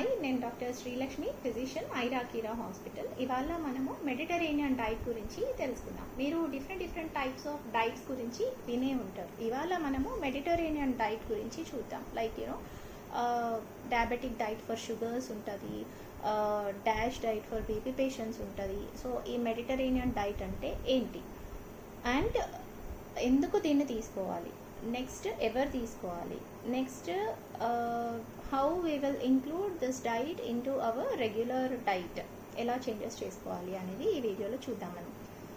Hi, నేను doctor Srilakshmi, physician, Aira కీరా hospital. ఇవాళ మనము మెడిటరేనియన్ డైట్ గురించి తెలుసుకుందాం. మీరు డిఫరెంట్ టైప్స్ ఆఫ్ డైట్స్ గురించి వినే ఉంటారు. ఇవాళ మనము మెడిటరేనియన్ డైట్ గురించి చూద్దాం. Like diabetic diet for sugars ఉంటుంది, DASH diet for BP patients ఉంటుంది. సో ఈ మెడిటరేనియన్ డైట్ అంటే ఏంటి అండ్ ఎందుకు దీన్ని తీసుకోవాలి, నెక్స్ట్ ఎవరు తీసుకోవాలి, next how we will include this diet into our regular diet, ఎలా చేంజెస్ చేసుకోవాలి అనేది ఈ వీడియోలో చూద్దాం మనం.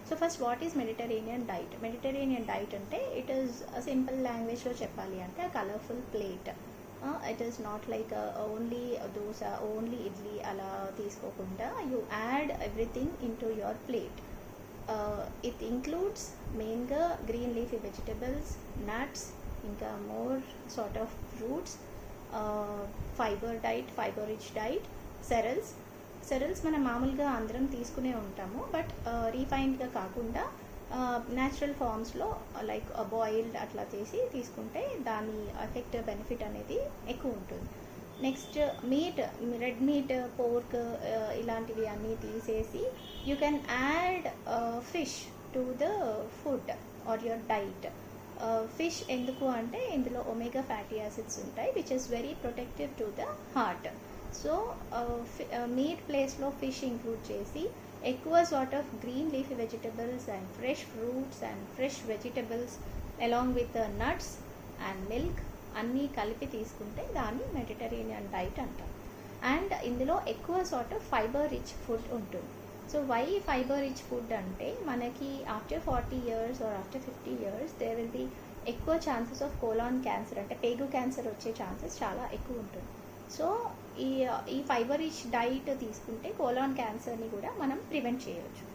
So first, what is Mediterranean diet? Mediterranean diet అంటే ఇట్ ఈస్ సింపుల్ లాంగ్వేజ్లో చెప్పాలి అంటే colourful plate. It is not like only dosa, only idli అలా తీసుకోకుండా you add everything into your plate. It includes mainly green leafy vegetables, nuts, ఇంకా more sort of fruits, fiber rich diet, cereals మనం మామూలుగా అందరం తీసుకునే ఉంటాము, బట్ రీఫైన్డ్గా కాకుండా న్యాచురల్ ఫార్మ్స్లో లైక్ బాయిల్డ్ అట్లా చేసి తీసుకుంటే దాని ఎఫెక్ట్ బెనిఫిట్ అనేది ఎక్కువ ఉంటుంది. Next meat, red meat, pork ఇలాంటివి అన్నీ తీసేసి you can add fish to the food or your diet. Fish ఎందుకు అంటే ఇందులో ఒమేగా ఫ్యాటీ యాసిడ్స్ ఉంటాయి, which is very protective to the heart. So meat ప్లేస్లో ఫిష్ ఇంక్లూడ్ చేసి ఎక్కువ sort of green leafy vegetables and fresh fruits and fresh vegetables along with nuts and milk అన్నీ కలిపి తీసుకుంటే దాన్ని మెడిటరేనియన్ డైట్ అంటాం. And ఇందులో ఎక్కువ sort of fibre rich food ఉంటుంది. So why fibre rich food అంటే మనకి after 40 years or after 50 years there will be ఎక్కువ ఛాన్సెస్ ఆఫ్ కోలాన్ క్యాన్సర్, అంటే పేగు క్యాన్సర్ వచ్చే ఛాన్సెస్ చాలా ఎక్కువ ఉంటుంది. సో ఈ ఫైబర్ రిచ్ డైట్ తీసుకుంటే కోలాన్ క్యాన్సర్ని కూడా మనం ప్రివెంట్ చేయవచ్చు.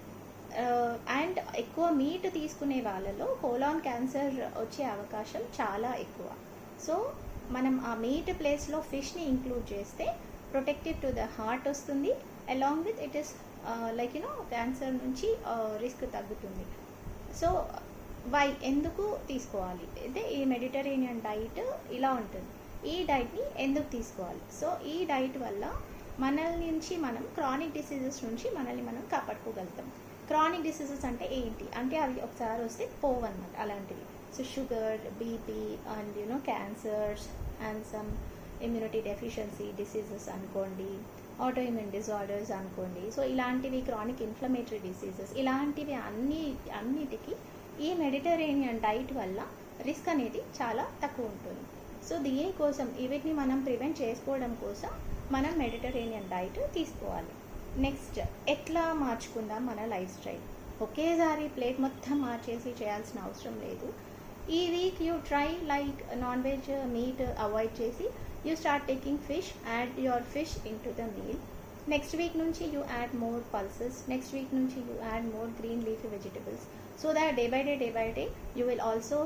అండ్ ఎక్కువ మీట్ తీసుకునే వాళ్ళలో కోలాన్ క్యాన్సర్ వచ్చే అవకాశం చాలా ఎక్కువ. సో మనం ఆ మీట్ ప్లేస్లో ఫిష్ని ఇంక్లూడ్ చేస్తే ప్రొటెక్టివ్ టు ద హార్ట్ వస్తుంది, along with it is like cancer నుంచి రిస్క్ తగ్గుతుంది. సో ఎందుకు తీసుకోవాలి అంటే ఈ మెడిటరేనియన్ డైట్ ఇలా ఉంటుంది. ఈ డైట్ని ఎందుకు తీసుకోవాలి? సో ఈ డైట్ వల్ల మనల్ని నుంచి మనం క్రానిక్ డిసీజెస్ నుంచి మనల్ని మనం కాపాడుకోగలుగుతాం. క్రానిక్ డిసీజెస్ అంటే ఏంటి అంటే అవి ఒకసారి వస్తే పోవన్నమాట అలాంటివి. So sugar, BP and cancers and some immunity deficiency diseases అనుకోండి, ఆటో ఇమ్యూన్ డిజార్డర్స్ అనుకోండి. సో ఇలాంటివి క్రానిక్ ఇన్ఫ్లమేటరీ డిసీజెస్, ఇలాంటివి అన్నిటికీ ఈ మెడిటరేనియన్ డైట్ వల్ల రిస్క్ అనేది చాలా తక్కువ ఉంటుంది. సో దీనికోసం వీటిని మనం ప్రివెంట్ చేసుకోవడం కోసం మనం మెడిటరేనియన్ డైట్ తీసుకోవాలి. నెక్స్ట్, ఎట్లా మార్చుకుందాం మన లైఫ్ స్టైల్? ఒకేసారి ప్లేట్ మొత్తం మార్చేసి చేయాల్సిన అవసరం లేదు. ఈ week you try like non veg, meat avoid చేసి you start taking fish, add your fish into the meal. Next week నుంచి you add more pulses, next week నుంచి you add more green leafy vegetables. So that day by day you will also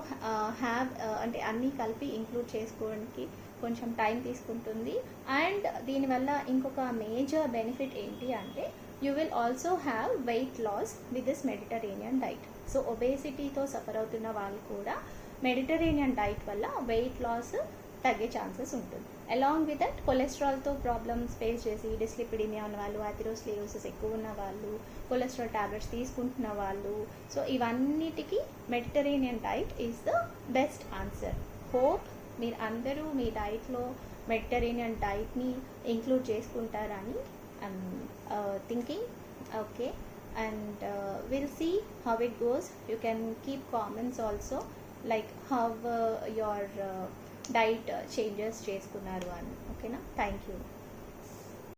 have అంటే అన్నీ కలిపి include చేసుకోవడానికి కొంచెం time తీసుకుంటుంది. And దీనివల్ల ఇంకొక మేజర్ బెనిఫిట్ ఏంటి అంటే you will also have weight loss with this Mediterranean diet. So ఒబేసిటీతో సఫర్ అవుతున్న వాళ్ళు కూడా మెడిటరేనియన్ డైట్ వల్ల వెయిట్ లాస్ తగ్గే ఛాన్సెస్ ఉంటుంది. అలాంగ్ విత్ దట్ కొలెస్ట్రాల్తో ప్రాబ్లమ్స్ ఫేస్ చేసి డిస్లిపిడిమియా ఉన్న వాళ్ళు, అథెరోస్క్లెరోసిస్ ఎక్కువ ఉన్న వాళ్ళు, కొలెస్ట్రాల్ టాబ్లెట్స్ తీసుకుంటున్న వాళ్ళు, సో ఇవన్నిటికీ Mediterranean diet is the best answer. Hope మీరు అందరూ మీ డైట్లో మెడిటరేనియన్ డైట్ని ఇంక్లూడ్ చేసుకుంటారని thinking. Okay, and we'll see how it goes. You can keep comments also like how your diet changes చేసుకున్నారు అని. ఓకేనా? Thank you.